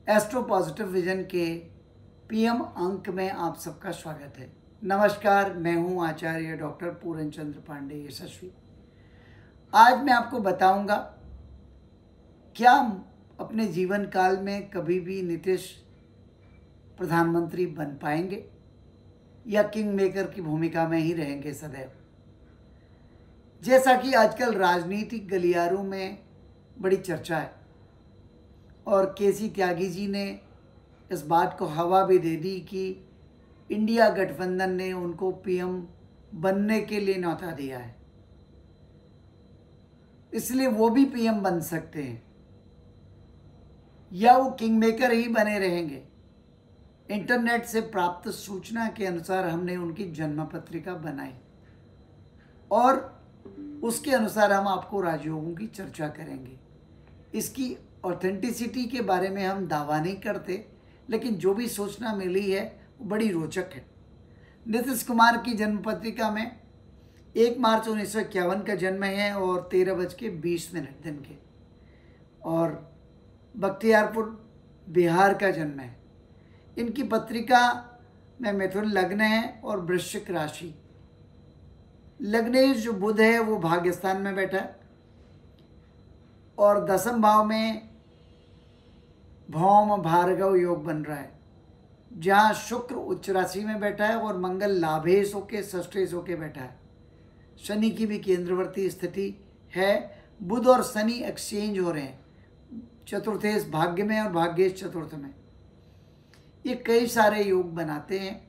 Astro positive vision के PM अंक में आप सबका स्वागत है। नमस्कार, मैं हूं आचार्य डॉक्टर पूरन चंद्र पांडे यशस्वी। आज मैं आपको बताऊंगा क्या अपने जीवन काल में कभी भी नीतीश प्रधानमंत्री बन पाएंगे या किंग मेकर की भूमिका में ही रहेंगे सदैव। जैसा कि आजकल राजनीतिक गलियारों में बड़ी चर्चा है और केसी त्यागी जी ने इस बात को हवा भी दे दी कि इंडिया गठबंधन ने उनको पीएम बनने के लिए न्योता दिया है, इसलिए वो भी पीएम बन सकते हैं या वो किंग मेकर ही बने रहेंगे। इंटरनेट से प्राप्त सूचना के अनुसार हमने उनकी जन्म पत्रिका बनाई और उसके अनुसार हम आपको राजयोगों की चर्चा करेंगे। इसकी ऑथेंटिसिटी के बारे में हम दावा नहीं करते, लेकिन जो भी सूचना मिली है वो बड़ी रोचक है। नीतीश कुमार की जन्म पत्रिका में 1 मार्च 1951 का जन्म है और 13:20 दिन के, और बख्तियारपुर बिहार का जन्म है। इनकी पत्रिका में मिथुन लग्न है और वृश्चिक राशि। लग्नेश जो बुध है वो भाग्यस्थान में बैठा है और 10वें भाव में भौम भार्गव योग बन रहा है, जहाँ शुक्र उच्च राशि में बैठा है और मंगल लाभेश होके षष्ठेश होके बैठा है। शनि की भी केंद्रवर्ती स्थिति है। बुध और शनि एक्सचेंज हो रहे हैं, चतुर्थेश भाग्य में और भाग्येश चतुर्थ में। ये कई सारे योग बनाते हैं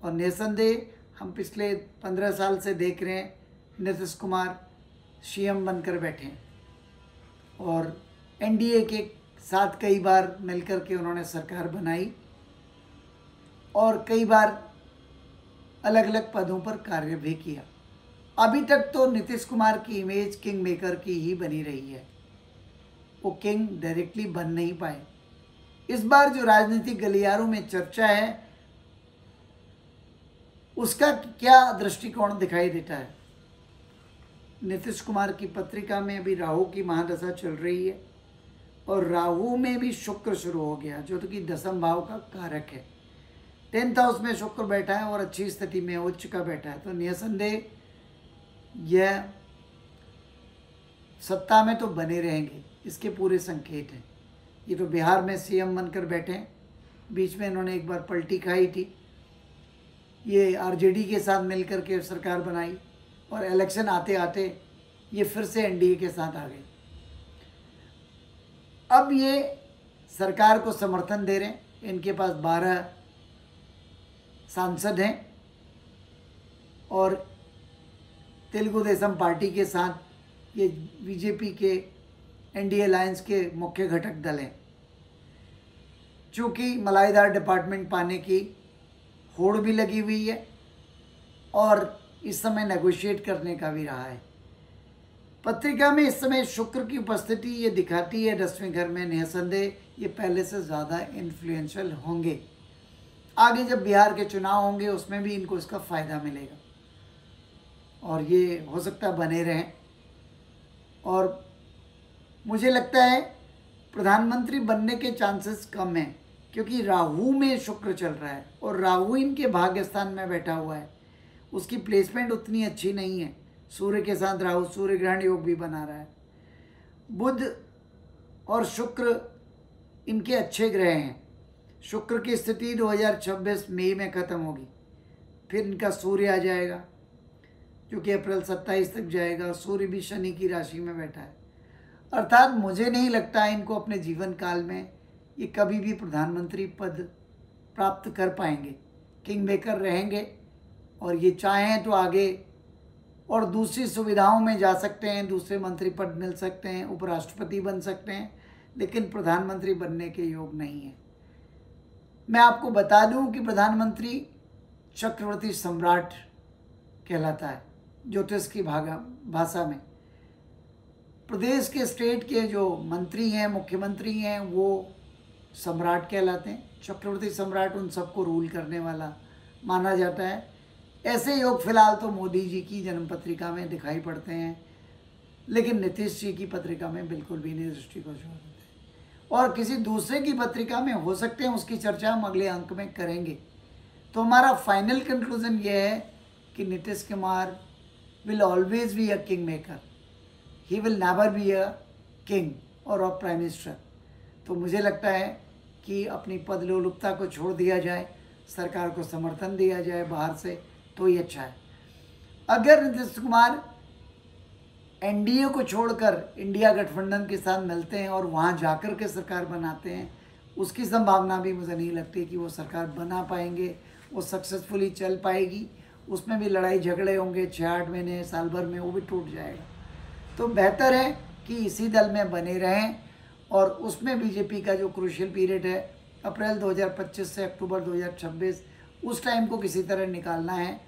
और निसंदेह हम पिछले 15 साल से देख रहे हैं नीतीश कुमार सीएम बनकर बैठे हैं और एनडीए के साथ कई बार मिलकर के उन्होंने सरकार बनाई और कई बार अलग अलग पदों पर कार्य भी किया। अभी तक तो नीतीश कुमार की इमेज किंग मेकर की ही बनी रही है, वो किंग डायरेक्टली बन नहीं पाए। इस बार जो राजनीतिक गलियारों में चर्चा है उसका क्या दृष्टिकोण दिखाई देता है। नीतीश कुमार की पत्रिका में अभी राहु की महादशा चल रही है और राहु में भी शुक्र शुरू हो गया, जो तो कि 10वें भाव का कारक है। 10th हाउस में शुक्र बैठा है और अच्छी स्थिति में उच्च का बैठा है, तो निसंदेह यह सत्ता में तो बने रहेंगे, इसके पूरे संकेत हैं। ये तो बिहार में सीएम बनकर बैठे हैं, बीच में इन्होंने एक बार पलटी खाई थी, ये आरजेडी के साथ मिलकर के सरकार बनाई और इलेक्शन आते आते ये फिर से एनडीए के साथ आ गए। अब ये सरकार को समर्थन दे रहे हैं। इनके पास 12 सांसद हैं और तेलुगु देशम पार्टी के साथ ये बीजेपी के एनडीए अलायंस के मुख्य घटक दल हैं। चूँकि मलाईदार डिपार्टमेंट पाने की होड़ भी लगी हुई है और इस समय नेगोशिएट करने का भी रहा है। पत्रिका में इस समय शुक्र की उपस्थिति ये दिखाती है 10वें घर में। निसंदेह ये पहले से ज़्यादा इन्फ्लुएंशियल होंगे। आगे जब बिहार के चुनाव होंगे उसमें भी इनको इसका फ़ायदा मिलेगा और ये हो सकता है बने रहें। और मुझे लगता है प्रधानमंत्री बनने के चांसेस कम हैं, क्योंकि राहु में शुक्र चल रहा है और राहु इनके भाग्य स्थान में बैठा हुआ है। उसकी प्लेसमेंट उतनी अच्छी नहीं है। सूर्य के साथ राहु सूर्य ग्रहण योग भी बना रहा है। बुध और शुक्र इनके अच्छे ग्रह हैं। शुक्र की स्थिति 2026 मई में ख़त्म होगी, फिर इनका सूर्य आ जाएगा जो कि अप्रैल 27 तक जाएगा। सूर्य भी शनि की राशि में बैठा है, अर्थात मुझे नहीं लगता इनको अपने जीवन काल में ये कभी भी प्रधानमंत्री पद प्राप्त कर पाएंगे। किंग मेकर रहेंगे और ये चाहें तो आगे और दूसरी सुविधाओं में जा सकते हैं, दूसरे मंत्री पद मिल सकते हैं, उपराष्ट्रपति बन सकते हैं, लेकिन प्रधानमंत्री बनने के योग नहीं है। मैं आपको बता दूं कि प्रधानमंत्री चक्रवर्ती सम्राट कहलाता है ज्योतिष की भाषा में। प्रदेश के स्टेट के जो मंत्री हैं, मुख्यमंत्री हैं, वो सम्राट कहलाते हैं। चक्रवर्ती सम्राट उन सबको रूल करने वाला माना जाता है। ऐसे योग फिलहाल तो मोदी जी की जन्म पत्रिका में दिखाई पड़ते हैं, लेकिन नीतीश जी की पत्रिका में बिल्कुल भी नहीं दृष्टिगोचर होते हैं। और किसी दूसरे की पत्रिका में हो सकते हैं, उसकी चर्चा हम अगले अंक में करेंगे। तो हमारा फाइनल कंक्लूजन ये है कि Nitish Kumar will always be a king maker, he will never be a king और अ प्राइम मिनिस्टर। तो मुझे लगता है कि अपनी पद लोलुपता को छोड़ दिया जाए, सरकार को समर्थन दिया जाए बाहर से, तो ये अच्छा है। अगर नीतीश कुमार एनडीए को छोड़कर इंडिया गठबंधन के साथ मिलते हैं और वहाँ जाकर के सरकार बनाते हैं, उसकी संभावना भी मुझे नहीं लगती कि वो सरकार बना पाएंगे, वो सक्सेसफुली चल पाएगी। उसमें भी लड़ाई झगड़े होंगे 6-8 महीने, साल भर में, वो भी टूट जाएगा। तो बेहतर है कि इसी दल में बने रहें और उसमें बीजेपी का जो क्रूशियल पीरियड है अप्रैल 2025 से अक्टूबर 2026, उस टाइम को किसी तरह निकालना है।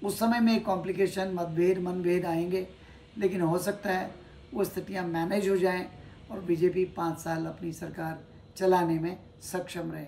उस समय में कॉम्प्लिकेशन, मनभेद आएंगे, लेकिन हो सकता है वो स्थितियां मैनेज हो जाएं और बीजेपी 5 साल अपनी सरकार चलाने में सक्षम रहे।